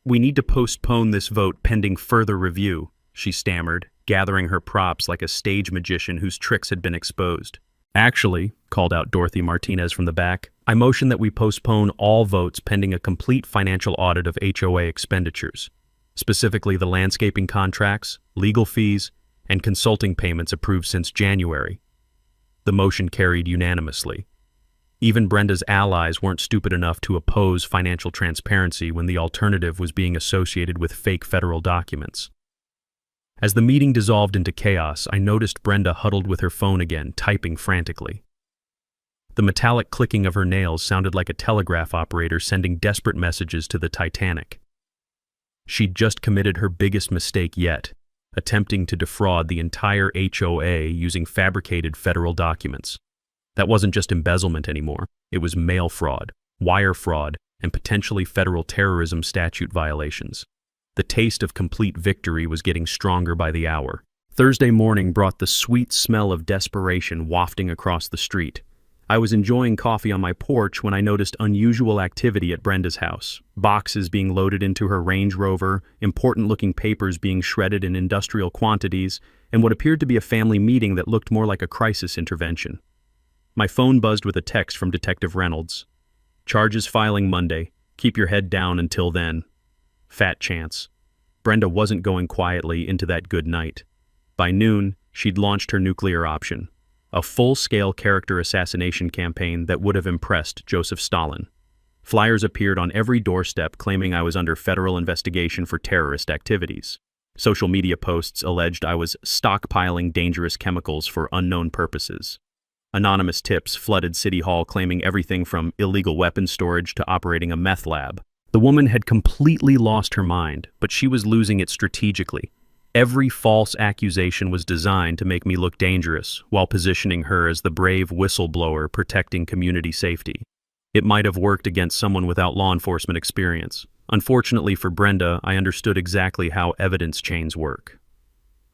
We need to postpone this vote pending further review, she stammered, gathering her props like a stage magician whose tricks had been exposed. Actually, called out Dorothy Martinez from the back, I motion that we postpone all votes pending a complete financial audit of HOA expenditures, specifically the landscaping contracts, legal fees, and consulting payments approved since January. The motion carried unanimously. Even Brenda's allies weren't stupid enough to oppose financial transparency when the alternative was being associated with fake federal documents. As the meeting dissolved into chaos, I noticed Brenda huddled with her phone again, typing frantically. The metallic clicking of her nails sounded like a telegraph operator sending desperate messages to the Titanic. She'd just committed her biggest mistake yet, attempting to defraud the entire HOA using fabricated federal documents. That wasn't just embezzlement anymore. It was mail fraud, wire fraud, and potentially federal terrorism statute violations. The taste of complete victory was getting stronger by the hour. Thursday morning brought the sweet smell of desperation wafting across the street. I was enjoying coffee on my porch when I noticed unusual activity at Brenda's house. Boxes being loaded into her Range Rover, important-looking papers being shredded in industrial quantities, and what appeared to be a family meeting that looked more like a crisis intervention. My phone buzzed with a text from Detective Reynolds. Charges filing Monday. Keep your head down until then. Fat chance. Brenda wasn't going quietly into that good night. By noon, she'd launched her nuclear option. A full-scale character assassination campaign that would have impressed Joseph Stalin. Flyers appeared on every doorstep claiming I was under federal investigation for terrorist activities. Social media posts alleged I was stockpiling dangerous chemicals for unknown purposes. Anonymous tips flooded City Hall claiming everything from illegal weapons storage to operating a meth lab. The woman had completely lost her mind, but she was losing it strategically. Every false accusation was designed to make me look dangerous, while positioning her as the brave whistleblower protecting community safety. It might have worked against someone without law enforcement experience. Unfortunately for Brenda, I understood exactly how evidence chains work.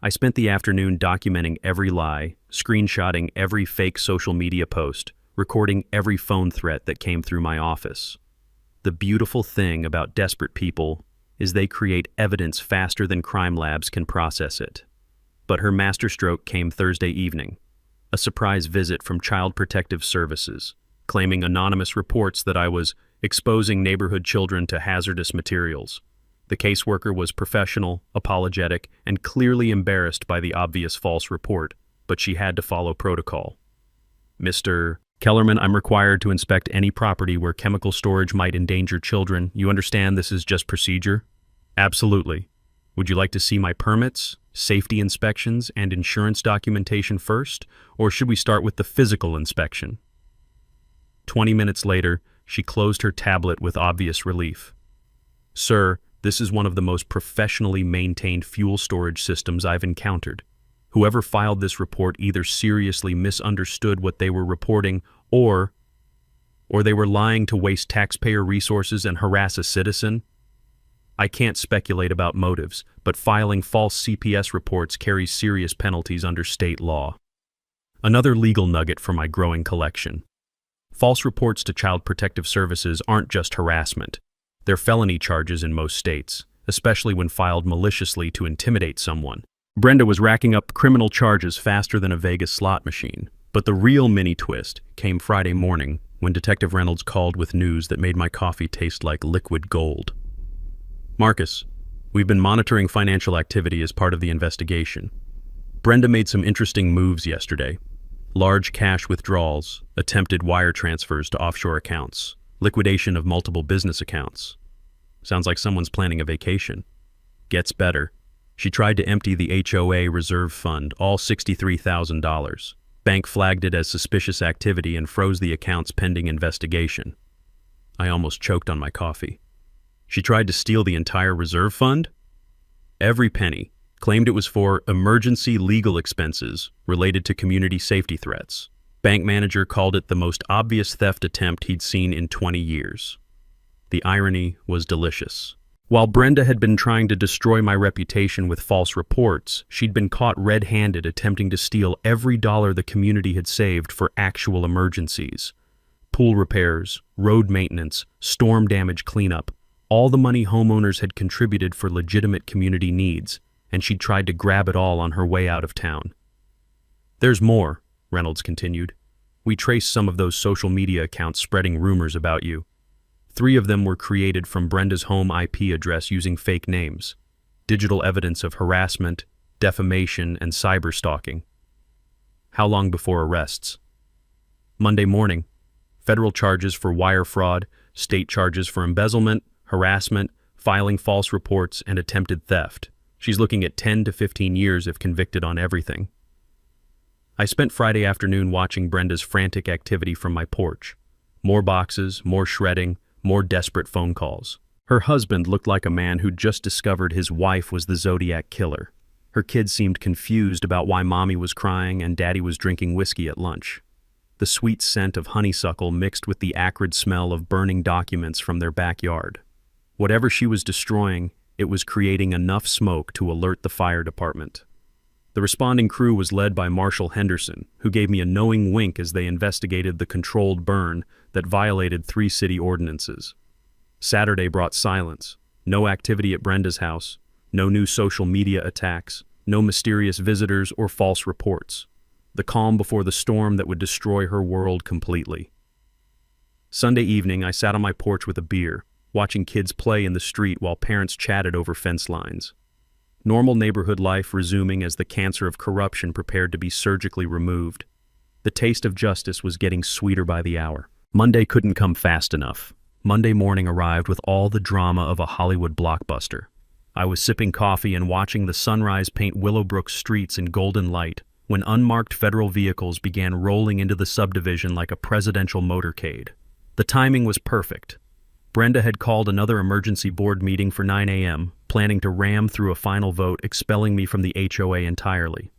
I spent the afternoon documenting every lie, screenshotting every fake social media post, recording every phone threat that came through my office. The beautiful thing about desperate people is they create evidence faster than crime labs can process it. But her masterstroke came Thursday evening. A surprise visit from Child Protective Services, claiming anonymous reports that I was exposing neighborhood children to hazardous materials. The caseworker was professional, apologetic, and clearly embarrassed by the obvious false report, but she had to follow protocol. Mr. Kellerman, I'm required to inspect any property where chemical storage might endanger children. You understand this is just procedure? Absolutely. Would you like to see my permits, safety inspections, and insurance documentation first, or should we start with the physical inspection? 20 minutes later, she closed her tablet with obvious relief. Sir, this is one of the most professionally maintained fuel storage systems I've encountered. Whoever filed this report either seriously misunderstood what they were reporting or they were lying to waste taxpayer resources and harass a citizen. I can't speculate about motives, but filing false CPS reports carries serious penalties under state law. Another legal nugget for my growing collection. False reports to Child Protective Services aren't just harassment. They're felony charges in most states, especially when filed maliciously to intimidate someone. Brenda was racking up criminal charges faster than a Vegas slot machine. But the real mini twist came Friday morning when Detective Reynolds called with news that made my coffee taste like liquid gold. Marcus, we've been monitoring financial activity as part of the investigation. Brenda made some interesting moves yesterday. Large cash withdrawals, attempted wire transfers to offshore accounts, liquidation of multiple business accounts. Sounds like someone's planning a vacation. Gets better. She tried to empty the HOA reserve fund, all $63,000. Bank flagged it as suspicious activity and froze the accounts pending investigation. I almost choked on my coffee. She tried to steal the entire reserve fund? Every penny. Claimed it was for emergency legal expenses related to community safety threats. Bank manager called it the most obvious theft attempt he'd seen in 20 years. The irony was delicious. While Brenda had been trying to destroy my reputation with false reports, she'd been caught red-handed attempting to steal every dollar the community had saved for actual emergencies. Pool repairs, road maintenance, storm damage cleanup, all the money homeowners had contributed for legitimate community needs, and she'd tried to grab it all on her way out of town. There's more, Reynolds continued. We traced some of those social media accounts spreading rumors about you. 3 of them were created from Brenda's home IP address using fake names. Digital evidence of harassment, defamation, and cyberstalking. How long before arrests? Monday morning. Federal charges for wire fraud, state charges for embezzlement, harassment, filing false reports, and attempted theft. She's looking at 10 to 15 years if convicted on everything. I spent Friday afternoon watching Brenda's frantic activity from my porch. More boxes, more shredding, more desperate phone calls. Her husband looked like a man who'd just discovered his wife was the Zodiac killer. Her kids seemed confused about why mommy was crying and daddy was drinking whiskey at lunch. The sweet scent of honeysuckle mixed with the acrid smell of burning documents from their backyard. Whatever she was destroying, it was creating enough smoke to alert the fire department. The responding crew was led by Marshal Henderson, who gave me a knowing wink as they investigated the controlled burn that violated 3 city ordinances. Saturday brought silence. No activity at Brenda's house, no new social media attacks, no mysterious visitors or false reports. The calm before the storm that would destroy her world completely. Sunday evening, I sat on my porch with a beer, watching kids play in the street while parents chatted over fence lines. Normal neighborhood life resuming as the cancer of corruption prepared to be surgically removed. The taste of justice was getting sweeter by the hour. Monday couldn't come fast enough. Monday morning arrived with all the drama of a Hollywood blockbuster. I was sipping coffee and watching the sunrise paint Willowbrook streets in golden light when unmarked federal vehicles began rolling into the subdivision like a presidential motorcade. The timing was perfect. Brenda had called another emergency board meeting for 9 a.m., planning to ram through a final vote expelling me from the HOA entirely.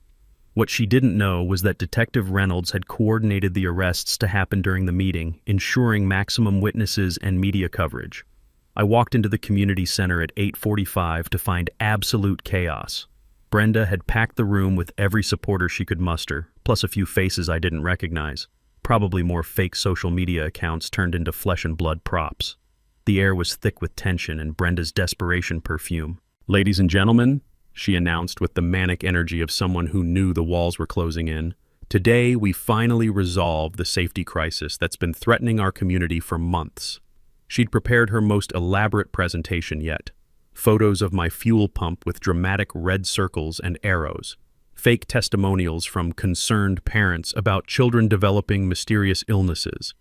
What she didn't know was that Detective Reynolds had coordinated the arrests to happen during the meeting, ensuring maximum witnesses and media coverage. I walked into the community center at 8:45 to find absolute chaos. Brenda had packed the room with every supporter she could muster, plus a few faces I didn't recognize. Probably more fake social media accounts turned into flesh and blood props. The air was thick with tension and Brenda's desperation perfume. "Ladies and gentlemen," she announced with the manic energy of someone who knew the walls were closing in, "today we finally resolved the safety crisis that's been threatening our community for months." She'd prepared her most elaborate presentation yet. Photos of my fuel pump with dramatic red circles and arrows. Fake testimonials from concerned parents about children developing mysterious illnesses.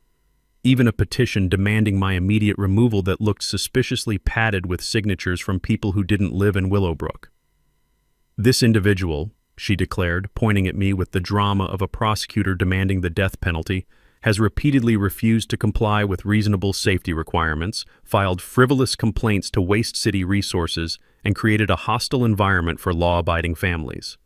Even a petition demanding my immediate removal that looked suspiciously padded with signatures from people who didn't live in Willowbrook. "This individual," she declared, pointing at me with the drama of a prosecutor demanding the death penalty, "has repeatedly refused to comply with reasonable safety requirements, filed frivolous complaints to waste city resources, and created a hostile environment for law-abiding families."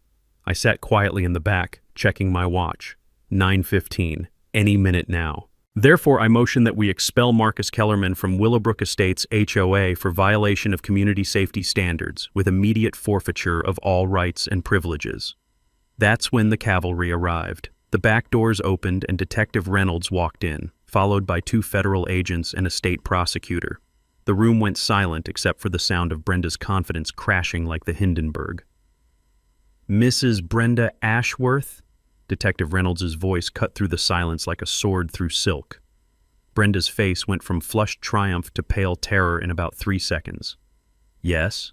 I sat quietly in the back, checking my watch. 9:15, any minute now. "Therefore, I motion that we expel Marcus Kellerman from Willowbrook Estates HOA for violation of community safety standards, with immediate forfeiture of all rights and privileges." That's when the cavalry arrived. The back doors opened and Detective Reynolds walked in, followed by 2 federal agents and a state prosecutor. The room went silent except for the sound of Brenda's confidence crashing like the Hindenburg. "Mrs. Brenda Ashworth?" Detective Reynolds' voice cut through the silence like a sword through silk. Brenda's face went from flushed triumph to pale terror in about 3 seconds. "Yes?"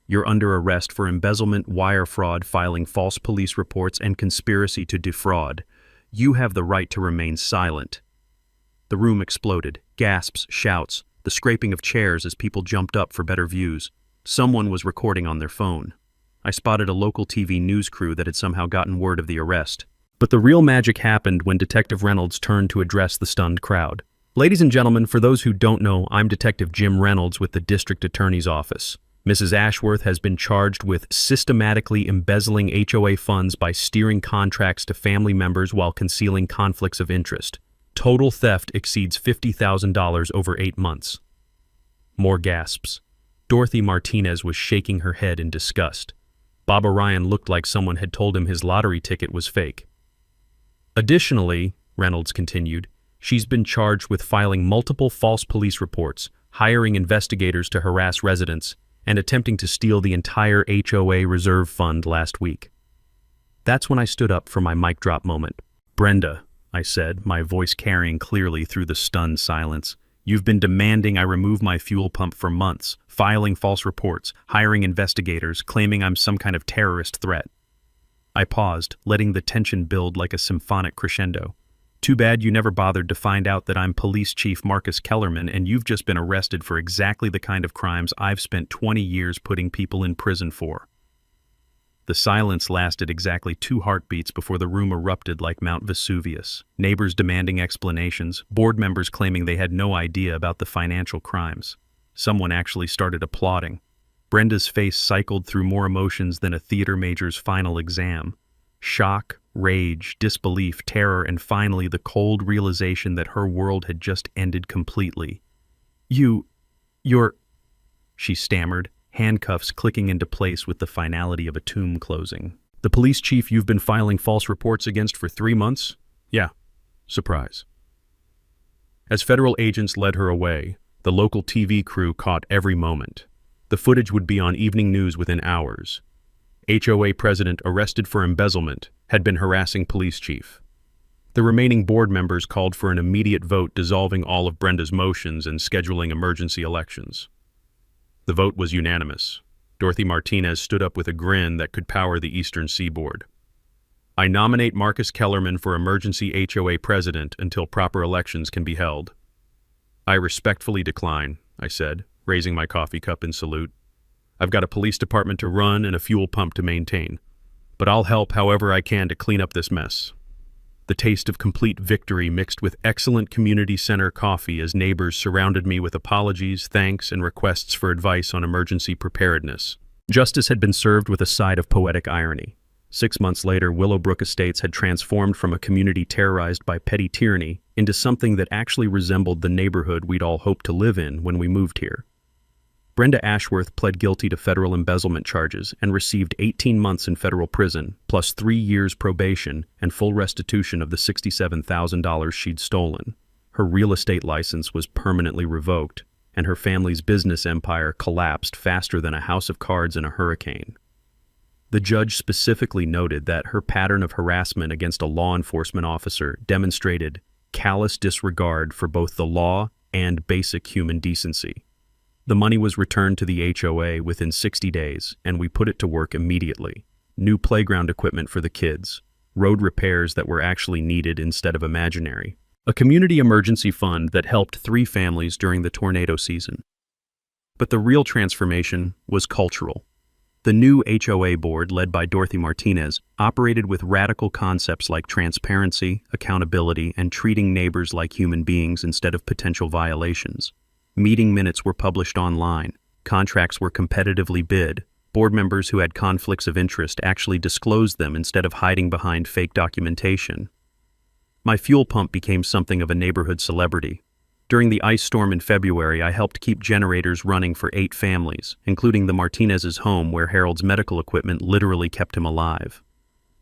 "You're under arrest for embezzlement, wire fraud, filing false police reports, and conspiracy to defraud. You have the right to remain silent." The room exploded. Gasps, shouts, the scraping of chairs as people jumped up for better views. Someone was recording on their phone. I spotted a local TV news crew that had somehow gotten word of the arrest. But the real magic happened when Detective Reynolds turned to address the stunned crowd. "Ladies and gentlemen, for those who don't know, I'm Detective Jim Reynolds with the District Attorney's Office. Mrs. Ashworth has been charged with systematically embezzling HOA funds by steering contracts to family members while concealing conflicts of interest. Total theft exceeds $50,000 over 8 months. More gasps. Dorothy Martinez was shaking her head in disgust. Bob Orion looked like someone had told him his lottery ticket was fake. Additionally, Reynolds continued, she's been charged with filing multiple false police reports, hiring investigators to harass residents, and attempting to steal the entire HOA reserve fund last week. That's when I stood up for my mic drop moment. "Brenda," I said, my voice carrying clearly through the stunned silence, "you've been demanding I remove my fuel pump for months, filing false reports, hiring investigators, claiming I'm some kind of terrorist threat." I paused, letting the tension build like a symphonic crescendo. "Too bad you never bothered to find out that I'm Police Chief Marcus Kellerman and you've just been arrested for exactly the kind of crimes I've spent 20 years putting people in prison for." The silence lasted exactly 2 heartbeats before the room erupted like Mount Vesuvius. Neighbors demanding explanations, board members claiming they had no idea about the financial crimes. Someone actually started applauding. Brenda's face cycled through more emotions than a theater major's final exam. Shock, rage, disbelief, terror, and finally the cold realization that her world had just ended completely. You're, she stammered, handcuffs clicking into place with the finality of a tomb closing. "The police chief you've been filing false reports against for 3 months? Yeah. Surprise." As federal agents led her away, the local TV crew caught every moment. The footage would be on evening news within hours. HOA president arrested for embezzlement had been harassing police chief. The remaining board members called for an immediate vote dissolving all of Brenda's motions and scheduling emergency elections. The vote was unanimous. Dorothy Martinez stood up with a grin that could power the eastern seaboard. I nominate Marcus Kellerman for emergency HOA president until proper elections can be held. I respectfully decline, I said, raising my coffee cup in salute. I've got a police department to run and a fuel pump to maintain, but I'll help however I can to clean up this mess. The taste of complete victory mixed with excellent community center coffee as neighbors surrounded me with apologies, thanks, and requests for advice on emergency preparedness. Justice had been served with a side of poetic irony. 6 months later, Willowbrook Estates had transformed from a community terrorized by petty tyranny into something that actually resembled the neighborhood we'd all hoped to live in when we moved here. Brenda Ashworth pled guilty to federal embezzlement charges and received 18 months in federal prison, plus 3 years probation and full restitution of the $67,000 she'd stolen. Her real estate license was permanently revoked, and her family's business empire collapsed faster than a house of cards in a hurricane. The judge specifically noted that her pattern of harassment against a law enforcement officer demonstrated callous disregard for both the law and basic human decency. The money was returned to the HOA within 60 days, and we put it to work immediately. New playground equipment for the kids, road repairs that were actually needed instead of imaginary, a community emergency fund that helped 3 families during the tornado season. But the real transformation was cultural. The new HOA board, led by Dorothy Martinez, operated with radical concepts like transparency, accountability, and treating neighbors like human beings instead of potential violations. Meeting minutes were published online. Contracts were competitively bid. Board members who had conflicts of interest actually disclosed them instead of hiding behind fake documentation. My fuel pump became something of a neighborhood celebrity. During the ice storm in February, I helped keep generators running for 8 families, including the Martinez's home where Harold's medical equipment literally kept him alive.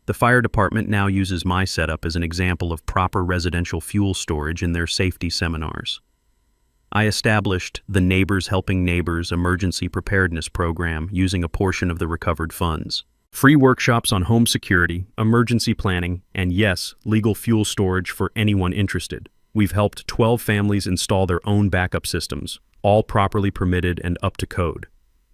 The fire department now uses my setup as an example of proper residential fuel storage in their safety seminars. I established the Neighbors Helping Neighbors emergency preparedness program using a portion of the recovered funds. Free workshops on home security, emergency planning, and yes, legal fuel storage for anyone interested. We've helped 12 families install their own backup systems, all properly permitted and up to code.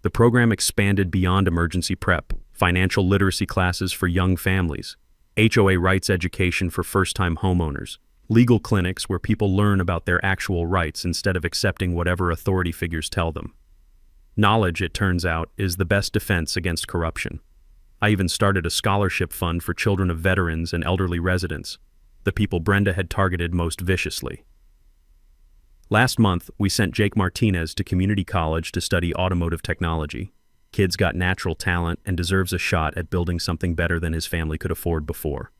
The program expanded beyond emergency prep, financial literacy classes for young families, HOA rights education for first-time homeowners, legal clinics where people learn about their actual rights instead of accepting whatever authority figures tell them. Knowledge, it turns out, is the best defense against corruption. I even started a scholarship fund for children of veterans and elderly residents, the people Brenda had targeted most viciously. Last month, we sent Jake Martinez to community college to study automotive technology. Kid's got natural talent and deserves a shot at building something better than his family could afford before.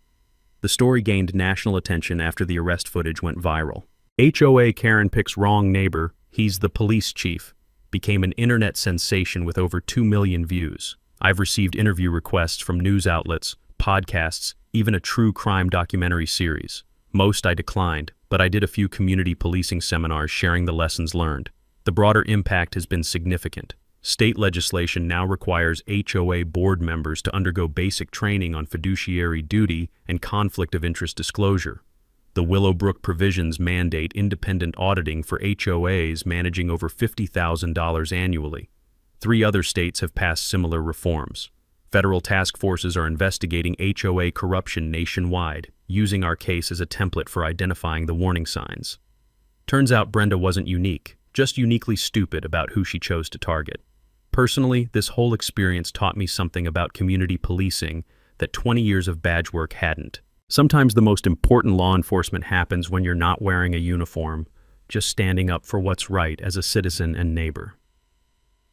The story gained national attention after the arrest footage went viral. HOA Karen picks wrong neighbor, he's the police chief, became an internet sensation with over 2 million views. I've received interview requests from news outlets, podcasts, even a true crime documentary series. Most I declined, but I did a few community policing seminars sharing the lessons learned. The broader impact has been significant. State legislation now requires HOA board members to undergo basic training on fiduciary duty and conflict of interest disclosure. The Willowbrook provisions mandate independent auditing for HOAs managing over $50,000 annually. 3 other states have passed similar reforms. Federal task forces are investigating HOA corruption nationwide, using our case as a template for identifying the warning signs. Turns out Brenda wasn't unique, just uniquely stupid about who she chose to target. Personally, this whole experience taught me something about community policing that 20 years of badge work hadn't. Sometimes the most important law enforcement happens when you're not wearing a uniform, just standing up for what's right as a citizen and neighbor.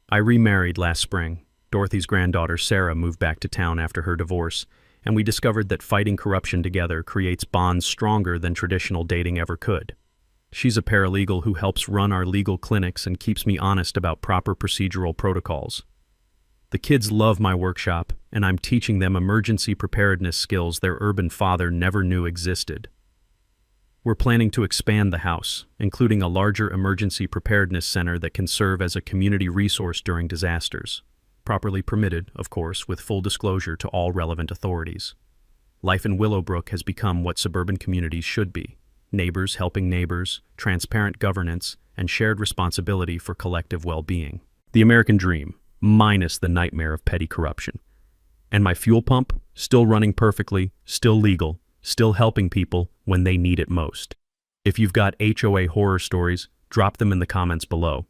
I remarried last spring. Dorothy's granddaughter Sarah moved back to town after her divorce, and we discovered that fighting corruption together creates bonds stronger than traditional dating ever could. She's a paralegal who helps run our legal clinics and keeps me honest about proper procedural protocols. The kids love my workshop, and I'm teaching them emergency preparedness skills their urban father never knew existed. We're planning to expand the house, including a larger emergency preparedness center that can serve as a community resource during disasters. Properly permitted, of course, with full disclosure to all relevant authorities. Life in Willowbrook has become what suburban communities should be. Neighbors helping neighbors, transparent governance, and shared responsibility for collective well-being. The American dream, minus the nightmare of petty corruption. And my fuel pump, still running perfectly, still legal, still helping people when they need it most. If you've got HOA horror stories, drop them in the comments below.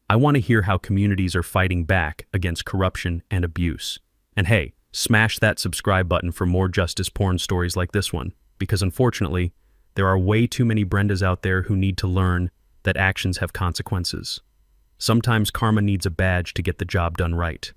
I want to hear how communities are fighting back against corruption and abuse. And hey, smash that subscribe button for more justice porn stories like this one, because unfortunately, there are way too many Brendas out there who need to learn that actions have consequences. Sometimes karma needs a badge to get the job done right.